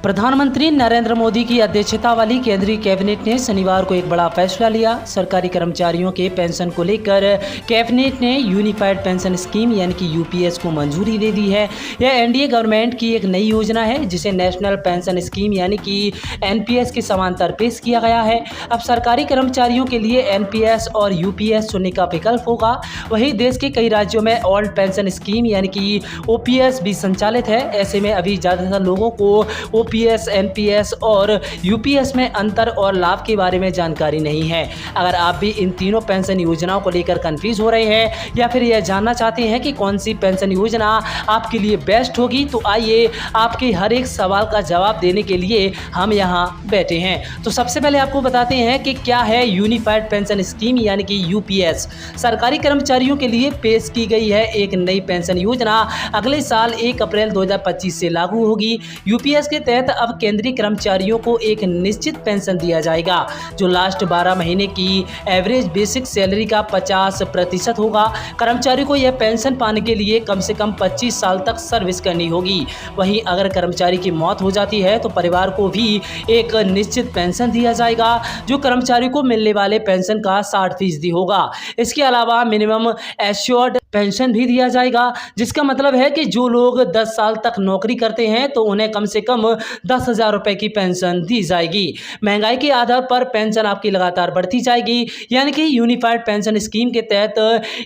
प्रधानमंत्री नरेंद्र मोदी की अध्यक्षता वाली केंद्रीय कैबिनेट ने शनिवार को एक बड़ा फैसला लिया। सरकारी कर्मचारियों के पेंशन को लेकर कैबिनेट ने यूनिफाइड पेंशन स्कीम यानी कि यूपीएस को मंजूरी दे दी है। यह एनडीए गवर्नमेंट की एक नई योजना है जिसे नेशनल पेंशन स्कीम यानी कि एनपीएस के समांतर पेश किया गया है। अब सरकारी कर्मचारियों के लिए एनपीएस और यूपीएस चुनने का विकल्प होगा। वहीं देश के कई राज्यों में ओल्ड पेंशन स्कीम यानी कि ओपीएस भी संचालित है। ऐसे में अभी ज़्यादातर लोगों को ओपीएस, एनपीएस और यूपीएस में अंतर और लाभ के बारे में जानकारी नहीं है। अगर आप भी इन तीनों पेंशन योजनाओं को लेकर कंफ्यूज हो रहे हैं या फिर यह जानना चाहते हैं कि कौन सी पेंशन योजना आपके लिए बेस्ट होगी, तो आइए आपके हर एक सवाल का जवाब देने के लिए हम यहाँ बैठे हैं। तो सबसे पहले आपको बताते हैं कि क्या है यूनिफाइड पेंशन स्कीम यानी कि यूपीएस। सरकारी कर्मचारियों के लिए पेश की गई है एक नई पेंशन योजना, अगले साल 1 अप्रैल 2025 से लागू होगी। यूपीएस के तहत अब केंद्रीय कर्मचारियों को एक निश्चित पेंशन दिया जाएगा जो लास्ट 12 महीने की एवरेज बेसिक सैलरी का 50% होगा। कर्मचारी को यह पेंशन पाने के लिए कम से कम 25 साल तक सर्विस करनी होगी। वहीं अगर कर्मचारी की मौत हो जाती है तो परिवार को भी एक निश्चित पेंशन दिया जाएगा जो कर्मचारी को मिलने वाले पेंशन का 60% होगा। इसके अलावा मिनिमम एश्योर्ड पेंशन भी दिया जाएगा, जिसका मतलब है कि जो लोग 10 साल तक नौकरी करते हैं तो उन्हें कम से कम 10,000 रुपए की पेंशन दी जाएगी। महंगाई के आधार पर पेंशन आपकी लगातार बढ़ती जाएगी, यानी कि यूनिफाइड पेंशन स्कीम के तहत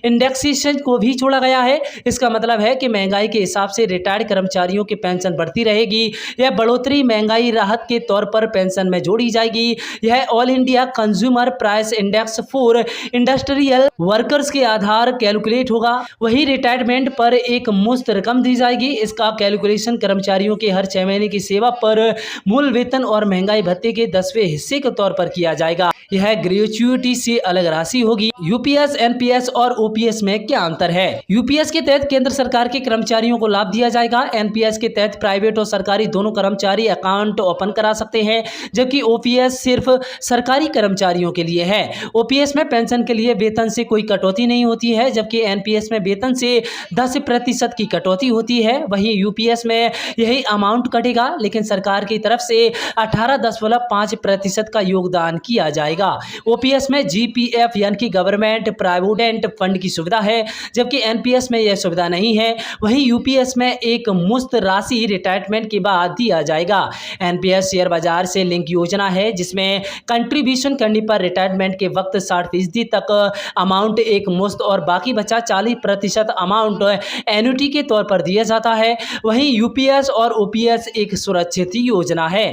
इंडेक्सेशन को भी छोड़ा गया है। इसका मतलब है कि महंगाई के हिसाब से रिटायर्ड कर्मचारियों की पेंशन बढ़ती रहेगी। यह बढ़ोतरी महंगाई राहत के तौर पर पेंशन में जोड़ी जाएगी। यह all India consumer price index for industrial workers के आधार कैलकुलेट होगा। वही रिटायरमेंट पर एक मुश्त रकम दी जाएगी। इसका कैलकुलेशन कर्मचारियों के हर 6 महीने की सेवा पर मूल वेतन और महंगाई भत्ते के 10वें हिस्से के तौर पर किया जाएगा। यह ग्रेच्युइटी से अलग राशि होगी। यूपीएस, एनपीएस और ओपीएस में क्या अंतर है? यूपीएस के तहत केंद्र सरकार के कर्मचारियों को लाभ दिया जाएगा। एनपीएस के तहत प्राइवेट और सरकारी दोनों कर्मचारी अकाउंट ओपन करा सकते हैं, जबकि ओपीएस सिर्फ सरकारी कर्मचारियों के लिए है। ओपीएस में पेंशन के लिए वेतन से कोई कटौती नहीं होती है, जबकि एनपीएस में वेतन से 10% की कटौती होती है। वहीं यूपीएस में यही अमाउंट कटेगा, लेकिन सरकार की तरफ से 18.5% का योगदान किया जाएगा। ओपीएस में जीपीएफ यानी कि गवर्नमेंट प्रोविडेंट फंड की सुविधा है, जबकि एनपीएस में यह सुविधा नहीं है। वहीं यूपीएस में एक मुश्त राशि रिटायरमेंट के बाद दिया जाएगा। एनपीएस शेयर बाजार से लिंक योजना है जिसमें कंट्रीब्यूशन करने पर रिटायरमेंट के वक्त 60% तक अमाउंट एक मुश्त और बाकी बचा 40% अमाउंट एन्युटी के तौर पर दिया जाता है। वहीं यूपीएस और ओपीएस एक सुरक्षित योजना है।